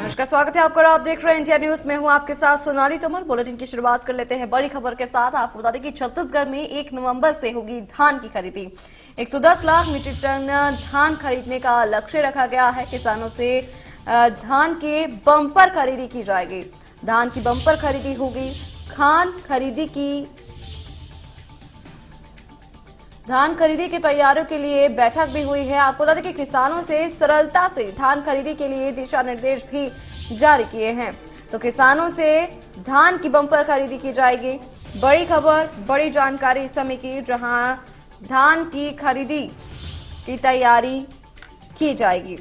नमस्कार, स्वागत है आपका। आप देख रहे हैं इंडिया न्यूज में, हूं आपके साथ सोनाली तोमर। बुलेटिन की शुरुआत कर लेते हैं बड़ी खबर के साथ। आपको बता दें कि छत्तीसगढ़ में 1 नवंबर से होगी धान की खरीदी। 110 लाख मीट्रिक टन धान खरीदने का लक्ष्य रखा गया है। किसानों से धान के बम्पर खरीदी की जाएगी। धान की बम्पर खरीदी होगी। धान खरीदी की तैयारियों के लिए बैठक भी हुई है। आपको बता दें कि किसानों से सरलता से धान खरीदी के लिए दिशा निर्देश भी जारी किए हैं। तो किसानों से धान की बम्पर खरीदी की जाएगी। बड़ी खबर, बड़ी जानकारी इस समय की, जहां धान की खरीदी की तैयारी की जाएगी।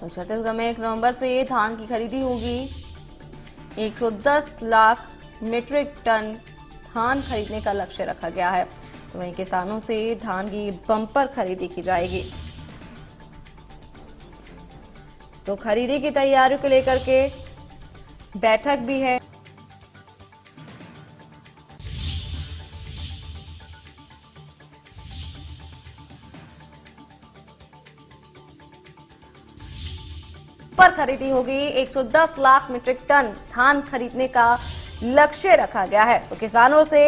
तो छत्तीसगढ़ में 1 नवंबर से धान की खरीदी होगी। 110 लाख मीट्रिक टन धान खरीदने का लक्ष्य रखा गया है। तो वहीं किसानों से धान की बम्पर खरीदी की जाएगी। तो खरीदी की तैयारियों को लेकर के बैठक भी है। पर खरीदी होगी। 110 लाख मीट्रिक टन धान खरीदने का लक्ष्य रखा गया है। तो किसानों से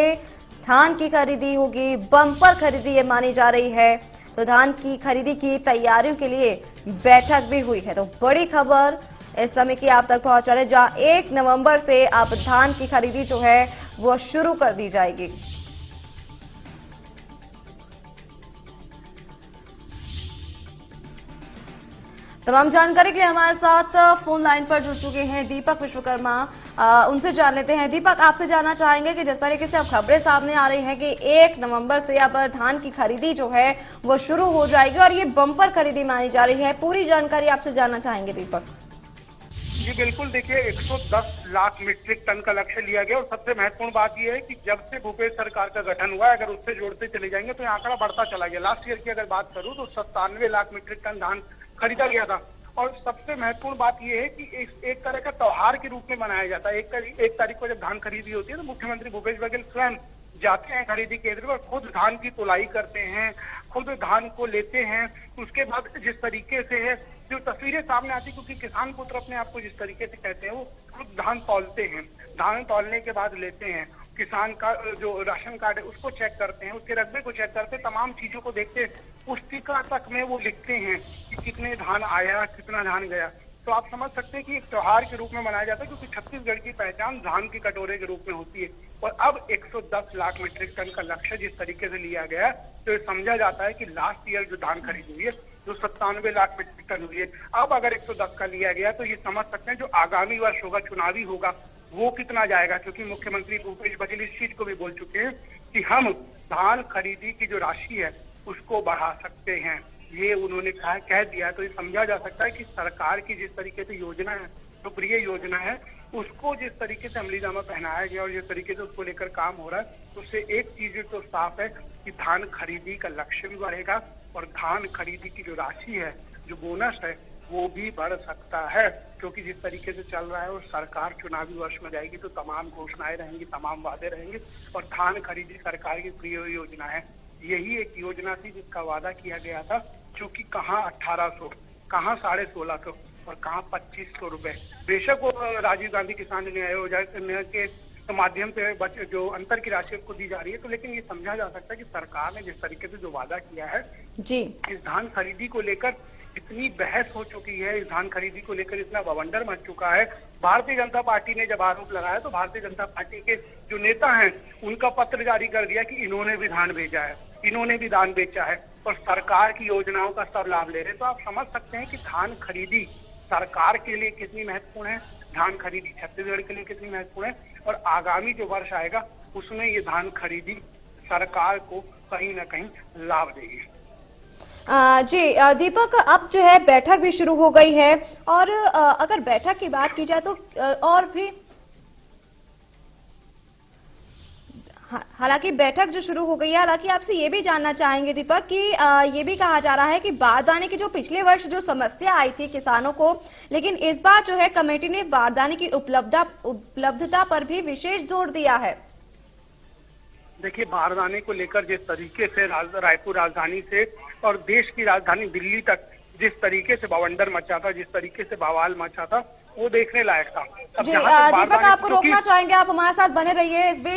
धान की खरीदी होगी। बम्पर खरीदी ये मानी जा रही है। तो धान की खरीदी की तैयारियों के लिए बैठक भी हुई है। तो बड़ी खबर इस समय की आप तक पहुंचा रहे, जहां 1 नवंबर से अब धान की खरीदी जो है वो शुरू कर दी जाएगी। तमाम जानकारी के लिए हमारे साथ फोन लाइन पर जुड़ चुके हैं दीपक विश्वकर्मा। उनसे जान लेते हैं। दीपक, आपसे जानना चाहेंगे कि जिस तरीके से अब खबरें सामने आ रही हैं कि 1 नवंबर से अब धान की खरीदी जो है वो शुरू हो जाएगी और ये बम्पर खरीदी मानी जा रही है, पूरी जानकारी आपसे जानना चाहेंगे दीपक। जी बिल्कुल, देखिए 110 लाख मीट्रिक टन का लक्ष्य लिया गया। और सबसे महत्वपूर्ण बात यह है कि जब से भूपेश सरकार का गठन हुआ है, अगर उससे जोड़ते चले जाएंगे तो ये आंकड़ा बढ़ता चला गया। लास्ट ईयर की अगर बात करूं तो 97 लाख मीट्रिक टन धान खरीदा गया था। और सबसे महत्वपूर्ण बात यह है कि एक तरह का त्योहार के रूप में मनाया जाता है। एक तारीख को जब धान खरीदी होती है तो मुख्यमंत्री भूपेश बघेल स्वयं जाते हैं खरीदी केंद्र पर, खुद धान की तुलाई करते हैं, खुद धान को लेते हैं। उसके बाद जिस तरीके से है जो तस्वीरें सामने आती, क्योंकि किसान पुत्र अपने आप को जिस तरीके से कहते हैं, वो खुद धान तौलते हैं। धान तौलने के बाद लेते हैं, किसान का जो राशन कार्ड है उसको चेक करते हैं, उसके रकबे को चेक करते हैं, तमाम चीजों को देखते हैं। पुस्तिका तक में वो लिखते हैं कि कितने धान आया, कितना धान गया। तो आप समझ सकते हैं कि एक त्योहार के रूप में मनाया जाता है, क्योंकि छत्तीसगढ़ की पहचान धान के कटोरे के रूप में होती है। और अब 110 लाख मीट्रिक टन का लक्ष्य जिस तरीके से लिया गया है, तो ये समझा जाता है कि लास्ट ईयर जो धान खरीदी हुई है जो 97 लाख मीट्रिक टन हुई है, अब अगर 110 का लिया गया तो ये समझ सकते हैं जो आगामी वर्ष होगा, चुनावी होगा, वो कितना जाएगा। क्योंकि मुख्यमंत्री भूपेश बघेल इस चीज को भी बोल चुके हैं कि हम धान खरीदी की जो राशि है उसको बढ़ा सकते हैं, ये उन्होंने कह दिया। तो ये समझा जा सकता है कि सरकार की जिस तरीके से योजना है, जो प्रिय योजना है, उसको जिस तरीके से अमलीजामा पहनाया गया और जिस तरीके से उसको लेकर काम हो रहा है, उससे एक चीज तो साफ है कि धान खरीदी का लक्ष्य भी बढ़ेगा और धान खरीदी की जो राशि है, जो बोनस है, वो भी बढ़ सकता है। क्योंकि जिस तरीके से चल रहा है और सरकार चुनावी वर्ष में जाएगी तो तमाम घोषणाएं रहेंगी, तमाम वादे रहेंगे। और धान खरीदी सरकार की प्रिय योजना है। यही एक योजना थी जिसका वादा किया गया था, क्योंकि कहाँ 1800, कहाँ 1650 और कहाँ 2500 रुपए। बेशक वो राजीव गांधी किसान न्याय के माध्यम से जो अंतर की राशि उसको दी जा रही है, तो लेकिन ये समझा जा सकता है कि सरकार ने जिस तरीके से जो वादा किया है जी, इस धान खरीदी को लेकर इतनी बहस हो चुकी है, इस धान खरीदी को लेकर इतना बवंडर मच चुका है। भारतीय जनता पार्टी ने जब आरोप लगाया तो भारतीय जनता पार्टी के जो नेता हैं उनका पत्र जारी कर दिया कि इन्होंने भी धान भेजा है, इन्होंने भी धान बेचा है और सरकार की योजनाओं का सब लाभ ले रहे हैं। तो आप समझ सकते हैं कि धान खरीदी सरकार के लिए कितनी महत्वपूर्ण है, धान खरीदी छत्तीसगढ़ के लिए कितनी महत्वपूर्ण है। और आगामी जो वर्ष आएगा उसमें ये धान खरीदी सरकार को कहीं ना कहीं लाभ देगी। जी दीपक, अब जो है बैठक भी शुरू हो गई है और अगर बैठक की बात की जाए तो और भी हालांकि बैठक जो शुरू हो गई है, हालांकि आपसे ये भी जानना चाहेंगे दीपक कि ये भी कहा जा रहा है कि बारदाने की जो पिछले वर्ष जो समस्या आई थी किसानों को, लेकिन इस बार जो है कमेटी ने बारदाने की उपलब्धता पर भी विशेष जोर दिया है। देखिए, बारदाने को लेकर जिस तरीके से रायपुर राजधानी से और देश की राजधानी दिल्ली तक जिस तरीके से बवंडर मचा था, जिस तरीके से बवाल मचा था, वो देखने लायक था। अब जी जहाँ तक दीपक, बारदाने आपको क्योंकि रोकना चाहेंगे, आप हमारे साथ बने रहिए। इस बीच